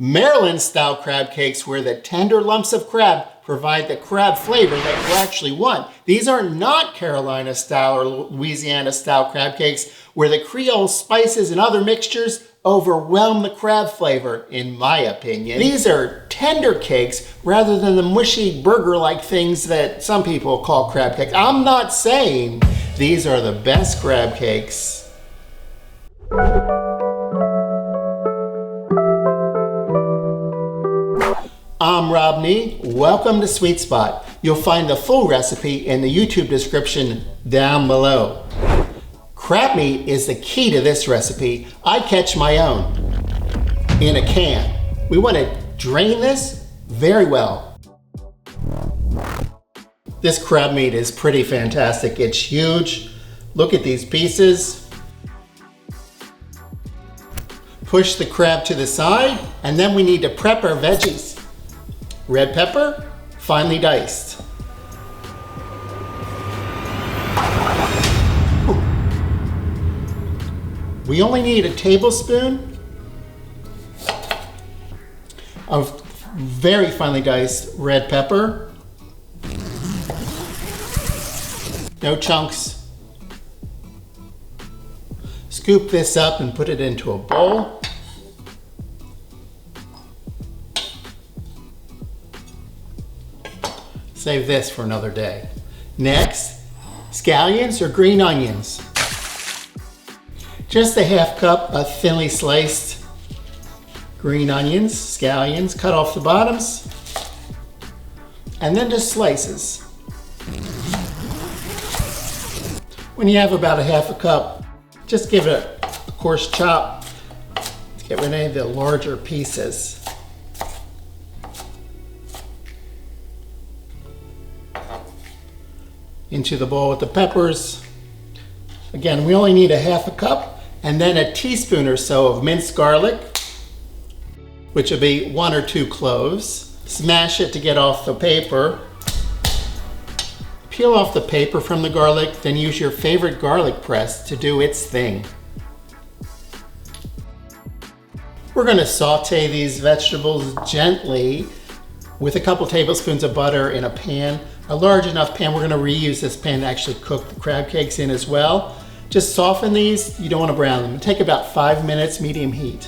Maryland-style crab cakes, where the tender lumps of crab provide the crab flavor that you actually want. These are not Carolina-style or Louisiana-style crab cakes, where the Creole spices and other mixtures overwhelm the crab flavor, in my opinion. These are tender cakes rather than the mushy burger-like things that some people call crab cakes. I'm not saying these are the best crab cakes. I'm Rob Nee. Welcome to Sweet Spot. You'll find the full recipe in the YouTube description down below. Crab meat is the key to this recipe. I catch my own in a can. We want to drain this very well. This crab meat is pretty fantastic. It's huge. Look at these pieces. Push the crab to the side, and then we need to prep our veggies. Red pepper, finely diced. We only need a tablespoon of very finely diced red pepper. No chunks. Scoop this up and put it into a bowl. Save this for another day. Next, scallions or green onions. Just a half cup of thinly sliced green onions, scallions, cut off the bottoms, and then just slices. When you have about a half a cup, just give it a coarse chop to get rid of the larger pieces. Into the bowl with the peppers. Again, we only need a half a cup, and then a teaspoon or so of minced garlic, which would be 1 or 2 cloves. Smash it to get off the paper. Peel off the paper from the garlic, then use your favorite garlic press to do its thing. We're going to saute these vegetables gently with a couple tablespoons of butter in a pan. A large enough pan. We're going to reuse this pan to actually cook the crab cakes in as well. Just soften these. You don't want to brown them. It'll take about 5 minutes, medium heat.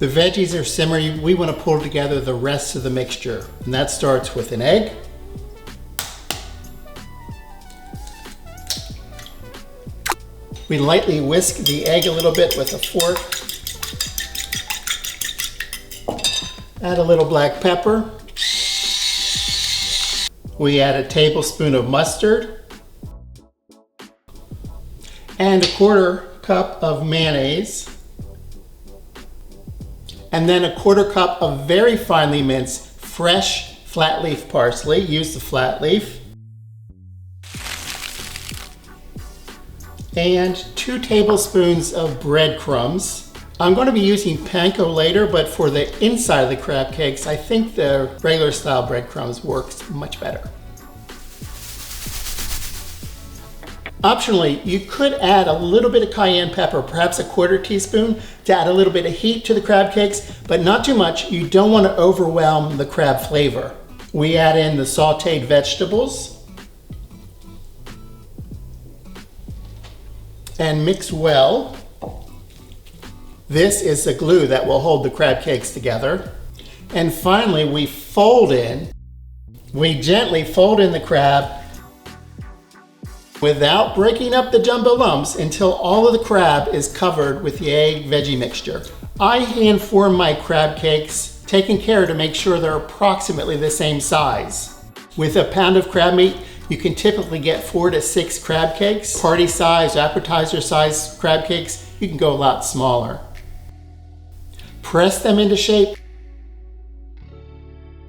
The veggies are simmering. We want to pull together the rest of the mixture, and that starts with an egg. We lightly whisk the egg a little bit with a fork. Add a little black pepper. We add a tablespoon of mustard and a 1/4 cup of mayonnaise. And then a 1/4 cup of very finely minced fresh flat leaf parsley. Use the flat leaf. And 2 tablespoons of breadcrumbs. I'm going to be using panko later, but for the inside of the crab cakes, I think the regular style breadcrumbs works much better. Optionally, you could add a little bit of cayenne pepper, perhaps a 1/4 teaspoon, to add a little bit of heat to the crab cakes, but not too much. You don't want to overwhelm the crab flavor. We add in the sauteed vegetables and mix well. This is the glue that will hold the crab cakes together. And finally, we gently fold in the crab without breaking up the jumbo lumps until all of the crab is covered with the egg veggie mixture. I hand form my crab cakes, taking care to make sure they're approximately the same size. With a pound of crab meat, you can typically get 4 to 6 crab cakes. Party size, appetizer size crab cakes, you can go a lot smaller. Press them into shape.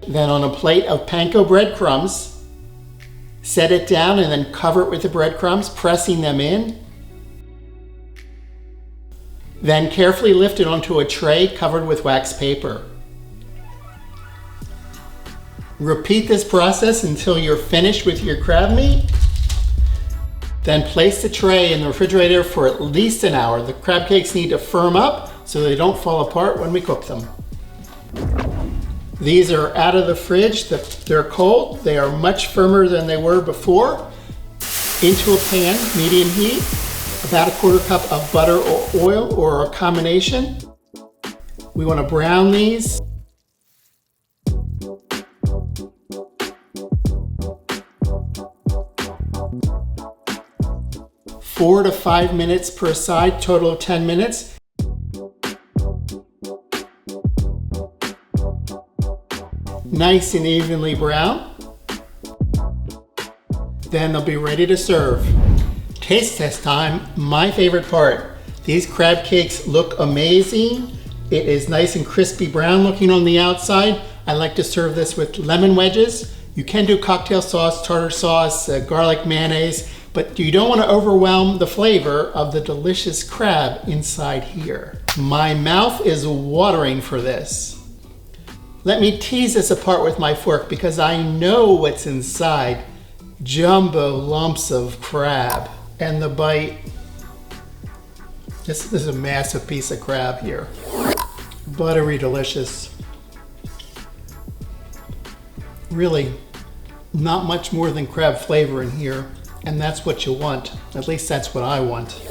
Then on a plate of panko breadcrumbs, set it down and then cover it with the breadcrumbs, pressing them in. Then carefully lift it onto a tray covered with wax paper. Repeat this process until you're finished with your crab meat. Then place the tray in the refrigerator for at least an hour. The crab cakes need to firm up so they don't fall apart when we cook them. These are out of the fridge. They're cold. They are much firmer than they were before. Into a pan, medium heat, about a quarter cup of butter or oil or a combination. We want to brown these. Four to 5 minutes per side, total of 10 minutes. Nice and evenly brown. Then they'll be ready to serve. Taste test time, my favorite part. These crab cakes look amazing. It is nice and crispy brown looking on the outside. I like to serve this with lemon wedges. You can do cocktail sauce, tartar sauce, garlic mayonnaise, but you don't want to overwhelm the flavor of the delicious crab inside here. My mouth is watering for this. Let me tease this apart with my fork because I know what's inside. Jumbo lumps of crab. And the bite, this is a massive piece of crab here. Buttery delicious. Really, not much more than crab flavor in here. And that's what you want. At least that's what I want.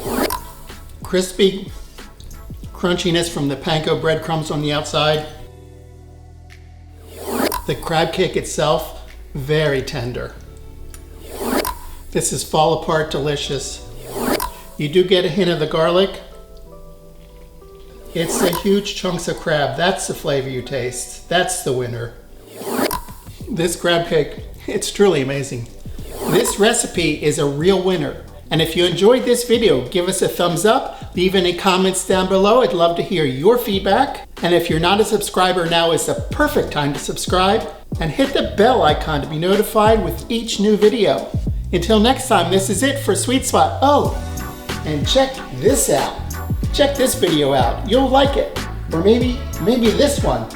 Crispy crunchiness from the panko breadcrumbs on the outside. The crab cake itself, very tender. This is fall apart delicious. You do get a hint of the garlic. It's the huge chunks of crab. That's the flavor you taste. That's the winner. This crab cake, it's truly amazing. This recipe is a real winner. And if you enjoyed this video, give us a thumbs up, leave any comments down below. I'd love to hear your feedback. And if you're not a subscriber, now is the perfect time to subscribe and hit the bell icon to be notified with each new video. Until next time, this is it for Sweet Spot. Oh, and check this out. Check this video out. You'll like it. Or maybe this one.